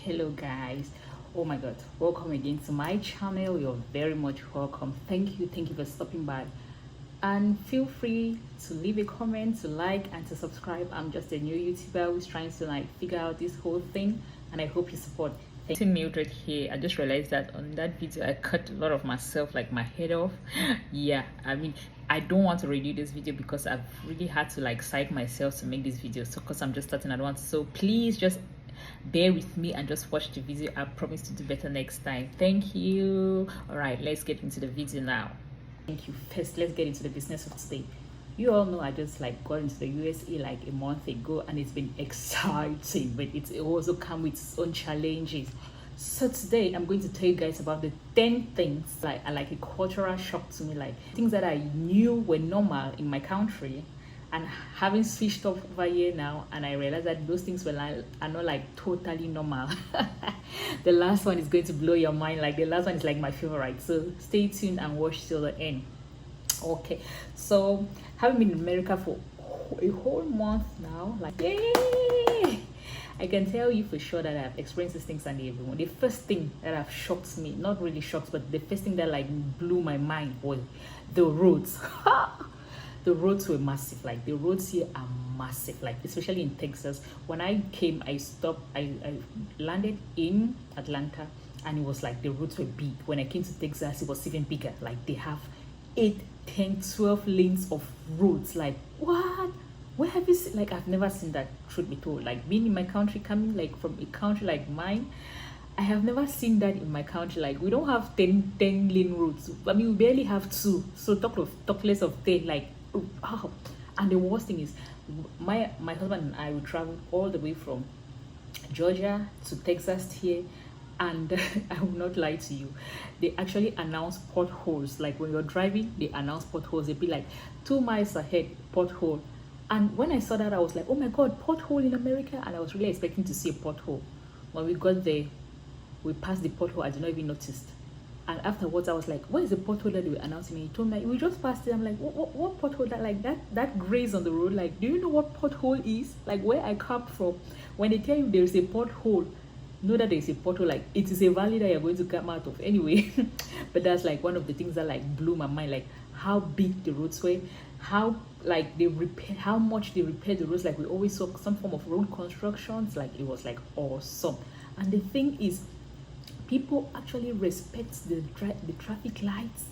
Hello guys, oh my god, welcome again to my channel. You're very much welcome. Thank you for stopping by, and feel free to leave a comment, to like, and to subscribe. I'm just a new YouTuber who's trying to like figure out this whole thing, and I hope you support. Thank you. Mildred here. I just realized that on that video I cut a lot of myself, like my head off. Yeah, I mean, I don't want to redo this video because I've really had to like psych myself to make this video, so because I'm just starting at once. So please just bear with me and just watch the video. I promise to do better next time. Thank you. All right, let's get into the video now. Thank you. First, let's get into the business of today. You all know I just like got into the USA like a month ago, and it's been exciting, but it's also come with its own challenges. So today I'm going to tell you guys about the 10 things like are like a cultural shock to me, like things that I knew were normal in my country, and having switched off over here now, and I realized that those things are not like totally normal. The last one is going to blow your mind. Like the last one is like my favorite, so stay tuned and watch till the end. Okay, so having been in America for a whole month now, like yay, I can tell you for sure that I've experienced these things and everyone. The first thing that have shocked me, not really shocked, but the first thing that like blew my mind was the roads. The roads were massive. Like the roads here are massive, like especially in Texas. When I came, I landed in Atlanta, and it was like the roads were big. When I came to Texas, it was even bigger. Like they have 8, 10, 12 lanes of roads. Like what? Where have you seen? Like I've never seen that, truth be told. Like being in my country, coming like from a country like mine, I have never seen that in my country. Like we don't have 10 lane roads. I mean, we barely have 2. So talk less of 10. Like wow. And the worst thing is, my husband and I will travel all the way from Georgia to Texas here, and I will not lie to you, they actually announce potholes. Like when you're driving, they announce potholes. They'd be like 2 miles ahead, pothole. And when I saw that, I was like, oh my god, pothole in America. And I was really expecting to see a pothole. When we got there, we passed the pothole. I did not even notice. And afterwards, I was like, what is the pothole that they were announcing me? He told me, we just passed it. I'm like, what pothole? That like that graze on the road? Like, do you know what pothole is? Like where I come from, when they tell you there is a pothole, know that there is a pothole. Like it is a valley that you're going to come out of anyway. But that's like one of the things that like blew my mind, like how big the roads were, how like how much they repaired the roads. Like we always saw some form of road constructions. Like it was like awesome. And the thing is, people actually respect the traffic lights.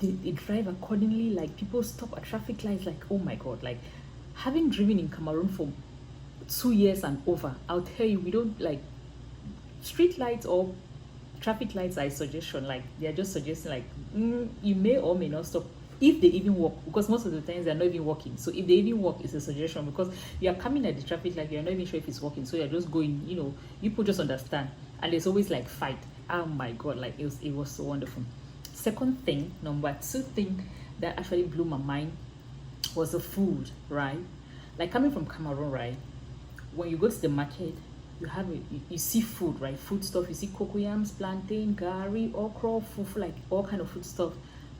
They drive accordingly. Like people stop at traffic lights. Like oh my god, like having driven in Cameroon for 2 years and over, I'll tell you, we don't like street lights or traffic lights are a suggestion. Like they're just suggesting like you may or may not stop if they even work, because most of the times they're not even working. So if they even work, it's a suggestion, because you are coming at the traffic light, you're not even sure if it's working, so you're just going, you know, people just understand. And there's always like fight. Oh my god, like it was so wonderful. Second thing, number 2 thing that actually blew my mind was the food, right? Like coming from Cameroon, right, when you go to the market, you have you see food, right? Food stuff. You see cocoyams, plantain, gari, okra, fufu, like all kind of food stuff.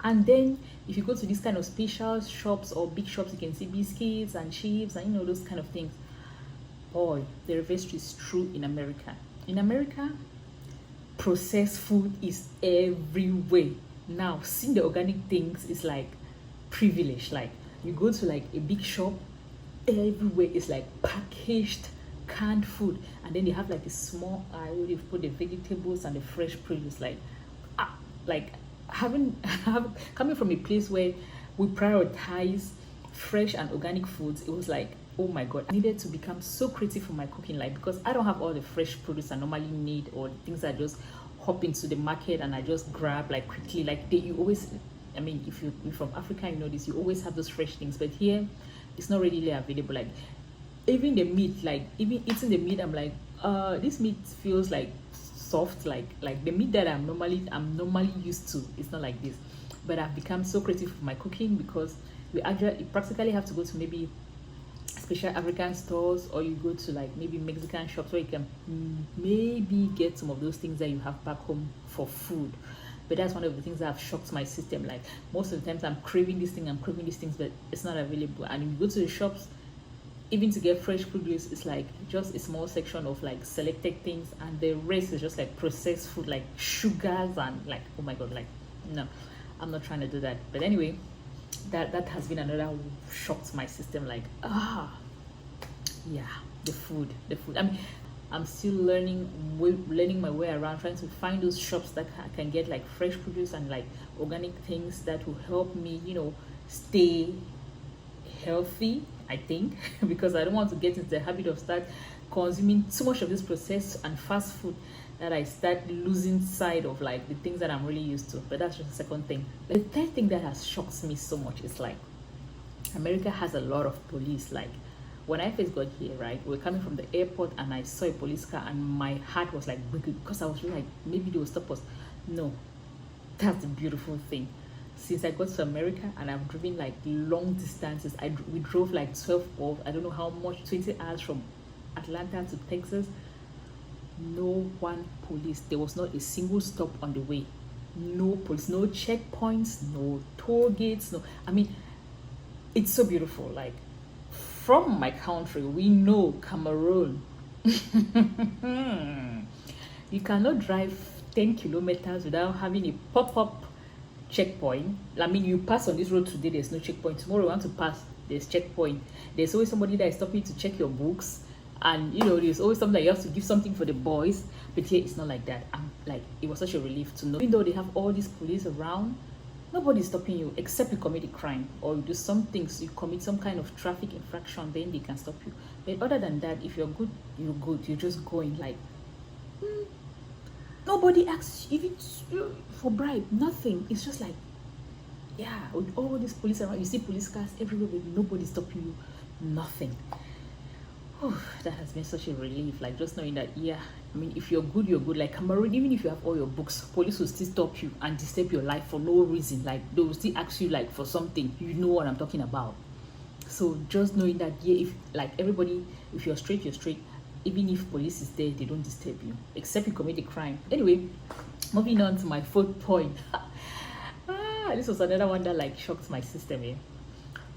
And then if you go to these kind of special shops or big shops, you can see biscuits and chips and you know those kind of things. Boy, the reverse is true in America. In America, processed food is everywhere. Now, seeing the organic things is like privilege. Like you go to like a big shop, everywhere is like packaged canned food, and then they have like a small aisle where they put the vegetables and the fresh produce. Like coming from a place where we prioritize fresh and organic foods, it was like oh my god, I needed to become so creative for my cooking, like because I don't have all the fresh produce I normally need, or things that just hop into the market and I just grab like quickly. Like you always, I mean, if you're from Africa, you know this, you always have those fresh things, but here it's not readily available. Like even the meat, like even eating the meat, I'm like this meat feels like soft, like the meat that I'm normally used to. It's not like this. But I've become so creative for my cooking, because you practically have to go to maybe special African stores, or you go to like maybe Mexican shops where you can maybe get some of those things that you have back home for food. But that's one of the things that have shocked my system. Like most of the times I'm craving this thing, but it's not available. And if you go to the shops, even to get fresh produce, it's like just a small section of like selected things, and the rest is just like processed food, like sugars and like, oh my god, like no, I'm not trying to do that. But anyway, that has been another shock to my system. Like, yeah, the food. I mean, I'm still learning my way around, trying to find those shops that I can get like fresh produce and like organic things that will help me, stay healthy, I think. Because I don't want to get into the habit of start consuming too much of this processed and fast food, that I start losing sight of like the things that I'm really used to. But that's just the second thing. The third thing that has shocked me so much is like America has a lot of police. Like when I first got here, right, we're coming from the airport and I saw a police car and my heart was like breaking, because I was really like, maybe they will stop us. No, that's the beautiful thing. Since I got to America and I've driven like long distances, we drove like 12 or I don't know how much, 20 hours from Atlanta to Texas. No one police. There was not a single stop on the way. No police, no checkpoints, no toll gates. No, I mean, it's so beautiful. Like from my country, we know Cameroon. You cannot drive 10 kilometers without having a pop-up checkpoint. I mean, you pass on this road today, there's no checkpoint. Tomorrow you want to pass, there's checkpoint. There's always somebody that is stopping to check your books, and there's always something that you have to give something for the boys. But here it's not like that. It was such a relief to know, even though they have all these police around, nobody's stopping you except you commit a crime or you do some things, you commit some kind of traffic infraction, then they can stop you. But other than that, if you're good, you're good. You're just going like nobody asks even for bribe, nothing. It's just like, yeah, with all these police around, you see police cars everywhere, but nobody stopping you, nothing. That has been such a relief. Like just knowing that, yeah, I mean, if you're good, you're good. Like Cameroon, even if you have all your books, police will still stop you and disturb your life for no reason. Like they will still ask you like for something. You know what I'm talking about. So just knowing that, yeah, if like everybody, if you're straight, you're straight. Even if police is there, they don't disturb you except you commit a crime. Anyway, moving on to my fourth point. This was another one that like shocked my system,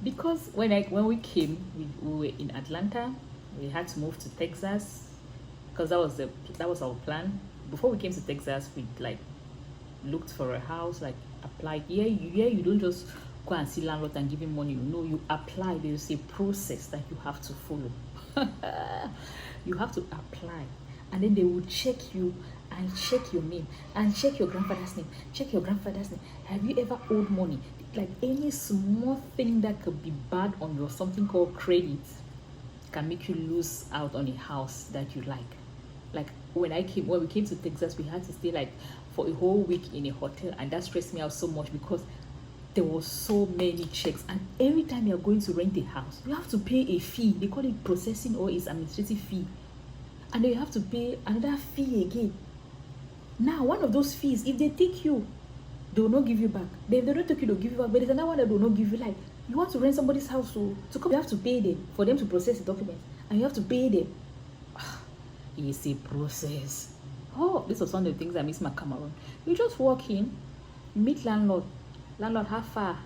because when we came, we were in Atlanta. We had to move to Texas because that was our plan. Before we came to Texas, we like looked for a house, like applied. You don't just go and see landlord and give him money. You apply. There's a process that you have to follow. You have to apply, and then they will check you and check your name and check your grandfather's name. Check your grandfather's name. Have you ever owed money? Like any small thing that could be bad on your something called credit can make you lose out on a house that you like. Like when we came to Texas, we had to stay like for a whole week in a hotel, and that stressed me out so much because there was so many checks, and every time you're going to rent a house, you have to pay a fee. They call it processing or it's administrative fee, and then you have to pay another fee again. Now one of those fees, if they take you, they will not give you back. If they don't take you, they'll give you back. But there's another one that will not give you. Like you want to rent somebody's house, so to come, you have to pay them for them to process the documents, and you have to pay them. It's a process. This was one of the things I miss my Cameroon. You just walk in, meet landlord. Landlord, how far?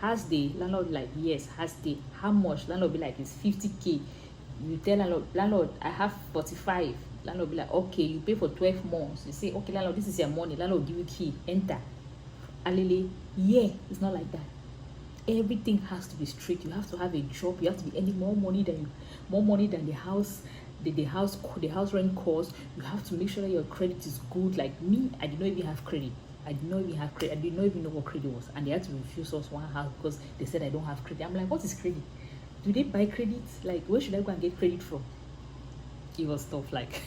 Has the landlord like, yes, has the, how much? Landlord be like, it's 50K. You tell landlord, I have 45. Landlord be like, okay, you pay for 12 months. You say, okay, landlord, this is your money. Landlord give you key, enter. Alele, yeah, it's not like that. Everything has to be straight. You have to have a job. You have to be earning more money than the house. The house rent cost. You have to make sure that your credit is good. Like me, I did not even have credit. I did not even know what credit was, and they had to refuse us one house because they said I don't have credit. I'm like, what is credit? Do they buy credit? Like, where should I go and get credit from? It was tough. Like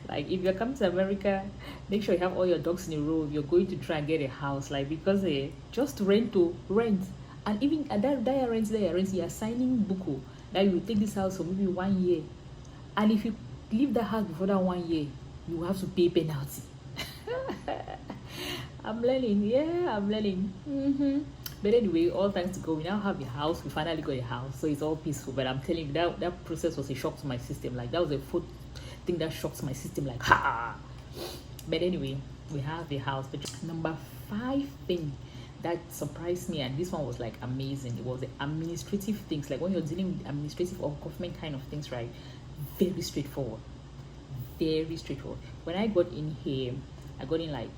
like if you're coming to America, make sure you have all your ducks in a row. You're going to try and get a house, like, because just rent, and even at that rent, you're signing buku that you will take this house for maybe 1 year, and if you leave the house before that 1 year, you have to pay penalty. I'm learning. But anyway, all thanks to God, we now have a house. We finally got a house, so it's all peaceful. But I'm telling you, that process was a shock to my system. Like that was a fourth thing that shocked my system. Like But anyway, we have a house. But number 5 thing that surprised me, and this one was like amazing. It was the administrative things, like when you're dealing with administrative or government kind of things, right? Very straightforward, very straightforward. When I got in here, I got in like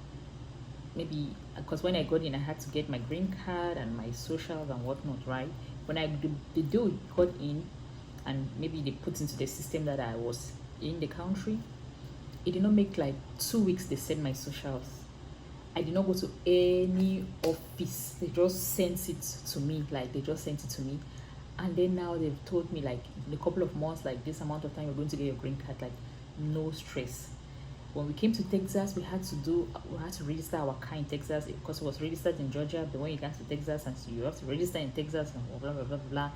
maybe because when I got in, I had to get my green card and my socials and whatnot, right? When the deal got in, and maybe they put into the system that I was in the country, it did not make like 2 weeks. They sent my socials. I did not go to any office. They just sent it to me. Like they just sent it to me, and then now they've told me like in a couple of months, like this amount of time you're going to get your green card. Like no stress. When we came to Texas, we had to register our car in Texas because it was registered in Georgia. But when you got to Texas, and so you have to register in Texas and blah blah blah blah blah.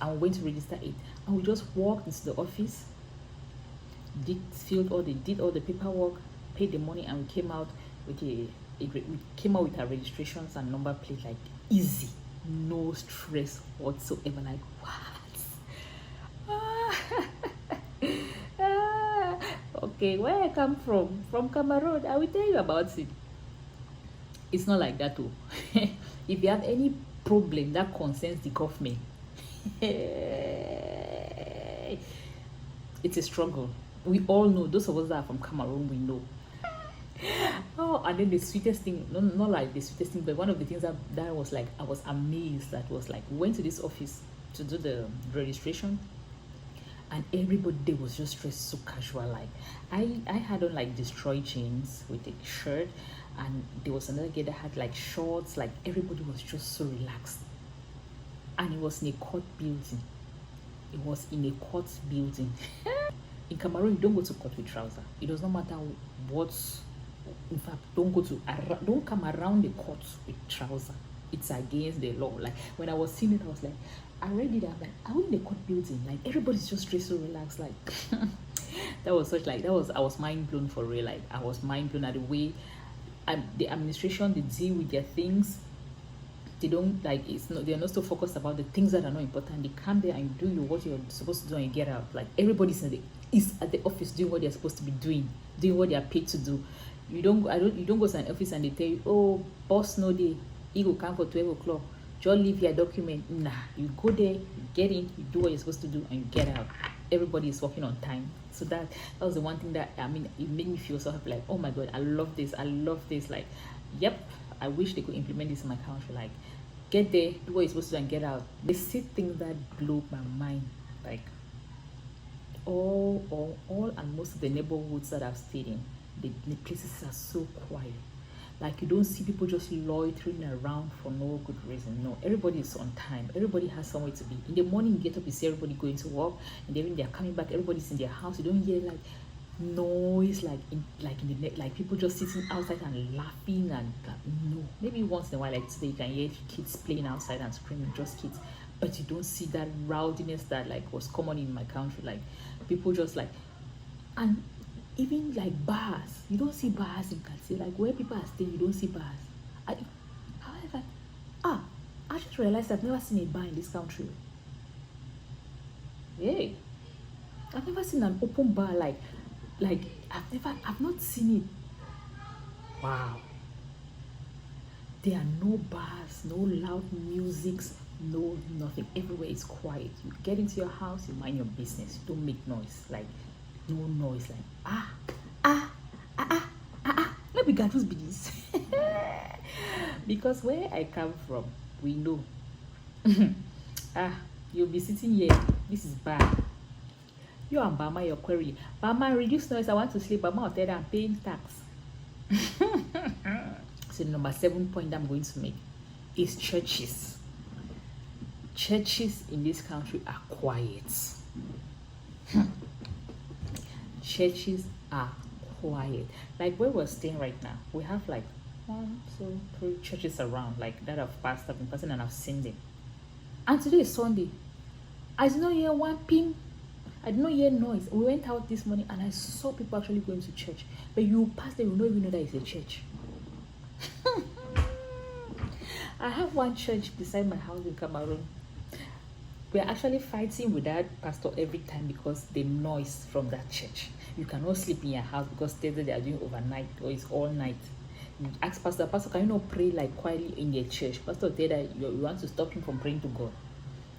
And we went to register it, and we just walked into the office, did all the paperwork, paid the money, and we came out with our registrations and number plate, like easy, no stress whatsoever. Like what? Okay, where I come from Cameroon, I will tell you about it. It's not like that too. If you have any problem that concerns the government, it's a struggle. We all know. Those of us that are from Cameroon, we know. Oh, and then the sweetest thing, not like the sweetest thing, but one of the things that was like, I was amazed, that was like, we went to this office to do the registration, and everybody there was just dressed so casual. Like I had on like destroyed jeans with a shirt, and there was another girl that had like shorts. Like everybody was just so relaxed, and it was in a court building. In Cameroon, you don't go to court with trousers. It does not matter what. In fact, don't come around the court with trousers. It's against the law. Like when I was seeing it, I was like, I read it. I'm like, are we in the court building? Like everybody's just dressed so relaxed. Like I was mind blown for real. Like I was mind blown at the way the administration, they deal with their things. They don't like, they're not so focused about the things that are not important. They come there and do what you're supposed to do and you get out. Like everybody's at the office doing what they're supposed to be doing what they are paid to do. You don't go to an office and they tell you, oh, boss no day, you go come for 12 o'clock, just leave your document. Nah, you go there, you get in, you do what you're supposed to do, and you get out. Everybody is working on time. So that was the one thing that, I mean, it made me feel so happy. Like, oh my god, I love this. Like, yep, I wish they could implement this in my country. Like, get there, do what you're supposed to do, and get out. They see things that blow my mind. Like all and most of the neighborhoods that I've stayed in, the places are so quiet. Like you don't see people just loitering around for no good reason. No, everybody is on time. Everybody has somewhere to be. In the morning, you get up, you see everybody going to work, and then when they're coming back, everybody's in their house. You don't hear like noise like people just sitting outside and laughing and no. Maybe once in a while, like today, you can hear kids playing outside and screaming, just kids. But you don't see that rowdiness that like was common in my country. Like people just like, and even like bars, you don't see bars in Kati. Like where people are staying, you don't see bars. However, I just realized I've never seen a bar in this country. Hey, I've never seen an open bar. Like I've not seen it. Wow. There are no bars, no loud musics, no nothing. Everywhere is quiet. You get into your house, you mind your business. You don't make noise. Like no noise. Like let me get those this. Because where I come from, we know. You'll be sitting here. This is bad. You and Bama, your query. Bama, reduce noise. I want to sleep. Bama, I'll tell them I'm paying tax. So number 7 point I'm going to make is churches. Churches in this country are quiet. Churches are quiet. Like where we're staying right now, we have like 1, 2, 3 churches around, like that I've passed up in person and I've seen them. And today is Sunday. I did not hear one ping. I did not hear noise. We went out this morning and I saw people actually going to church. But you pass there, you don't even know that it's a church. I have one church beside my house in Cameroon. We are actually fighting with that pastor every time because the noise from that church. You cannot sleep in your house because they are doing overnight or it's all night. You ask pastor, can you not pray like quietly in your church? Pastor tell that you want to stop him from praying to God.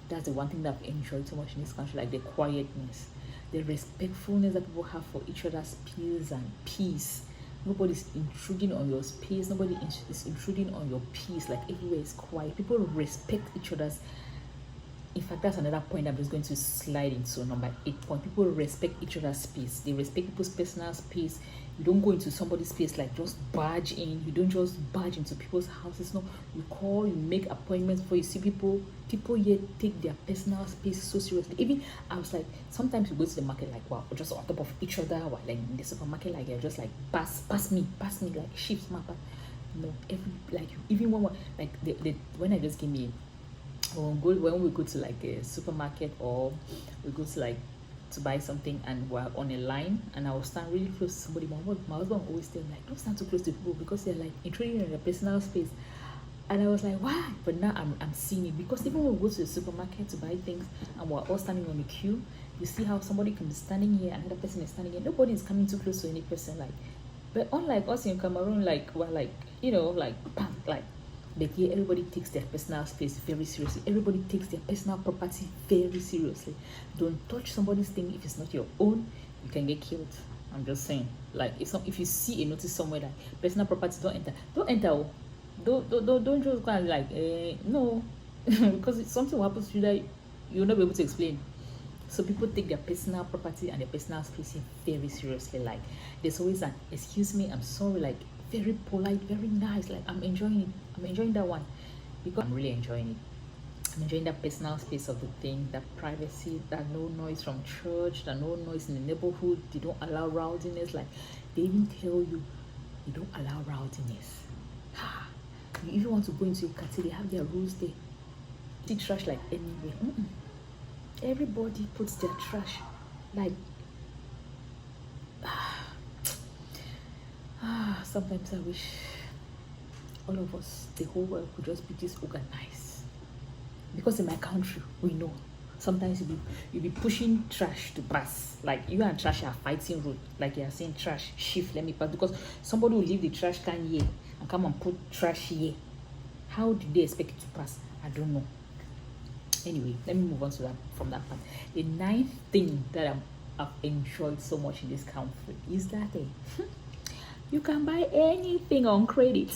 That's the one thing that I've enjoyed so much in this country, like the quietness, the respectfulness that people have for each other's space and peace. Nobody's intruding on your space. Nobody is intruding on your peace. Like everywhere is quiet. People respect each other's. In fact, that's another point I'm just going to slide into. Number 8 point. People respect each other's space. They respect people's personal space. You don't go into somebody's space like just barge in. You don't just barge into people's houses. No, you call, you make appointments before you see people. People here take their personal space so seriously. Even I was like, sometimes you go to the market like, wow, just on top of each other, or like in the supermarket, like you're just like pass me, like shifts map. No, every like even one like when I just came in, when we go to like a supermarket or we go to like to buy something and we're on a line and I will stand really close to somebody. My husband always tell me like, don't stand too close to people because they're like intruding in their personal space. And I was like, why? But now I'm seeing it, because even when we go to the supermarket to buy things and we're all standing on the queue, you see how somebody can be standing here, another person is standing here. Nobody is coming too close to any person. Like, but unlike us in Cameroon, like we're like, you know, like bam, like. But here, everybody takes their personal space very seriously. Everybody takes their personal property very seriously. Don't touch somebody's thing if it's not your own. You can get killed. I'm just saying. Like if you see a notice somewhere that personal property, don't enter. Don't enter. Don't just go and like no, because if something will happen to you that you'll not be able to explain. So people take their personal property and their personal space very seriously. Like there's always an excuse me, I'm sorry, like very polite, very nice. Like I'm enjoying it. I'm enjoying that one because I'm really enjoying it. I'm enjoying that personal space of the thing, that privacy, that no noise from church, that no noise in the neighborhood. They don't allow rowdiness. Like they even tell you they don't allow rowdiness. You even want to go into your cartel, they have their rules there. See trash like anywhere. Everybody puts their trash like sometimes I wish all of us, the whole world, could just be disorganized. Because in my country, we know sometimes you'll be pushing trash to pass. Like you and trash are fighting road. Like you are saying trash, shift, let me pass. Because somebody will leave the trash can here and come and put trash here. How do they expect it to pass? I don't know. Anyway, let me move on to that from that part. The 9th thing that I've enjoyed so much in this country is that you can buy anything on credit.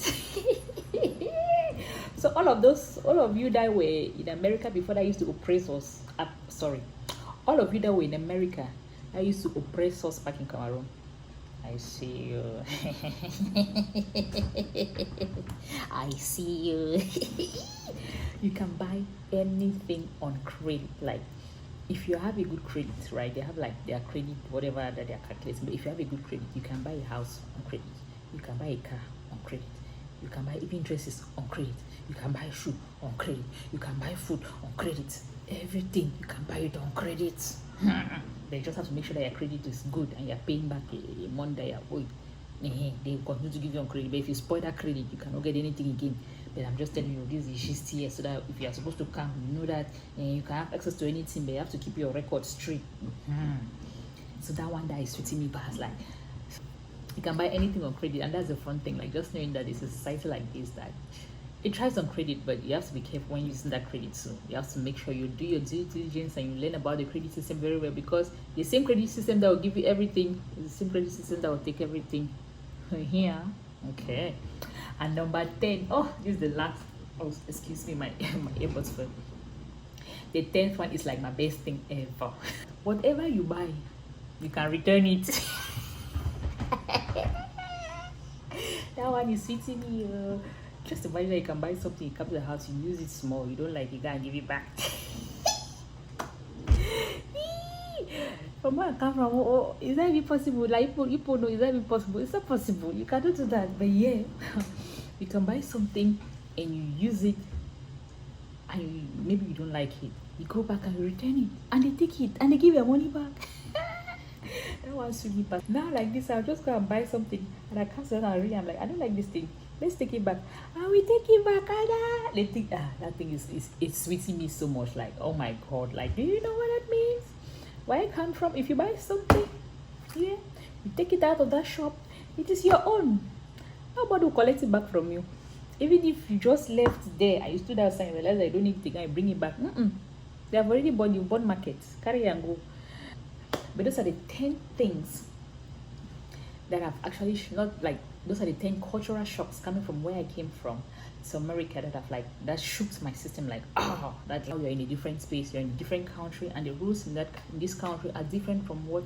So all of you that were in America before that used to oppress us. All of you that were in America that used to oppress us back in Cameroon. I see you. I see you. You can buy anything on credit. Like if you have a good credit, right? They have like their credit, whatever that they're calculating. But if you have a good credit, you can buy a house on credit. You can buy a car on credit. You can buy even dresses on credit. You can buy shoe on credit. You can buy food on credit. Everything you can buy it on credit. They just have to make sure that your credit is good and you're paying back a month that you're owing. They continue to give you on credit. But if you spoil that credit, you cannot get anything again. But I'm just telling you, this is just here so that if you are supposed to come, you know that you can have access to anything, but you have to keep your record straight. So that one that is sweeting me past, like you can buy anything on credit, and that's the fun thing. Like just knowing that it's a society like this that it tries on credit, but you have to be careful when using that credit. So you have to make sure you do your due diligence and you learn about the credit system very well, because the same credit system that will give you everything is the same credit system that will take everything. Here, okay. And number 10, this is the last. Oh, excuse me, my earbuds fell. The 10th one is like my best thing ever. Whatever you buy, you can return it. That one is sweeting me. Just imagine that you can buy something, you come to the house, you use it small, you don't like it, and give it back. From where I come from, is that even possible? Like people know, is that even possible? It's not possible. You cannot do that. But yeah, you can buy something and you use it, and maybe you don't like it. You go back and you return it, and they take it and they give your money back. That one's really bad. Now like this, I'll just go and buy something and I cancel it and read. I'm like, I don't like this thing. Let's take it back. And we take it back. They think that thing is it's sweeting me so much. Like, oh my god, like, do you know what that means? Where it come from? If you buy something, yeah, you take it out of that shop, it is your own. nobody will collect it back from you. Even if you just left there and you stood outside and realized I don't need the guy, bring it back. They have already bought you, bought market. Carry and go. But those are the 10 things that have actually not like those are the 10 cultural shocks coming from where I came from to America that have like that shook my system like that now you're in a different space, you're in a different country, and the rules in this country are different from what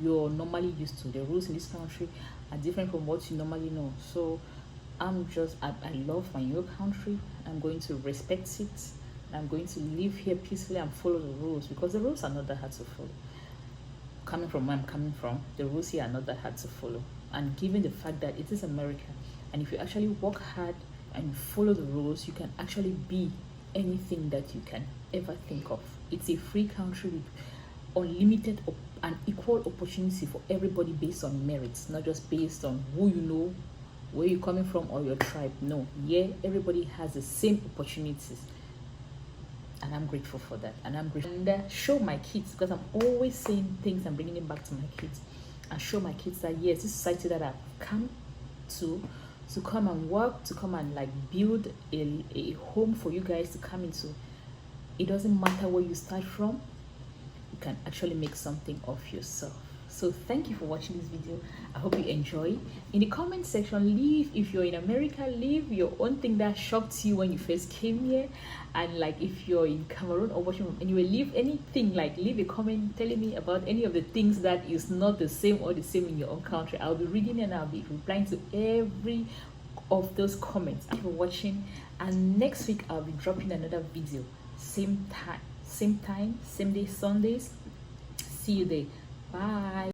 you're normally used to. The rules in this country are different from what you normally know. So I love my new country. I'm going to respect it. I'm going to live here peacefully and follow the rules because the rules are not that hard to follow. Coming from where I'm coming from, the rules here are not that hard to follow. And given the fact that it is America, and if you actually work hard and follow the rules, you can actually be anything that you can ever think of. It's a free country with unlimited and equal opportunity for everybody based on merits, not just based on who you know, where you're coming from, or your tribe. No, yeah, everybody has the same opportunities, and I'm grateful for that. And I'm grateful and show my kids, because I'm always saying things and bringing it back to my kids, and show my kids that yes, this society that I've come to come and work, to come and like build a home for you guys to come into. It doesn't matter where you start from, you can actually make something of yourself. So thank you for watching this video. I hope you enjoy. In the comment section, leave, if you're in America, leave your own thing that shocked you when you first came here. And like if you're in Cameroon or watching from anywhere, leave anything, like leave a comment telling me about any of the things that is not the same or the same in your own country. I'll be reading and I'll be replying to every of those comments. Thank you for watching, and next week I'll be dropping another video, same time, same day, Sundays. See you there. Bye.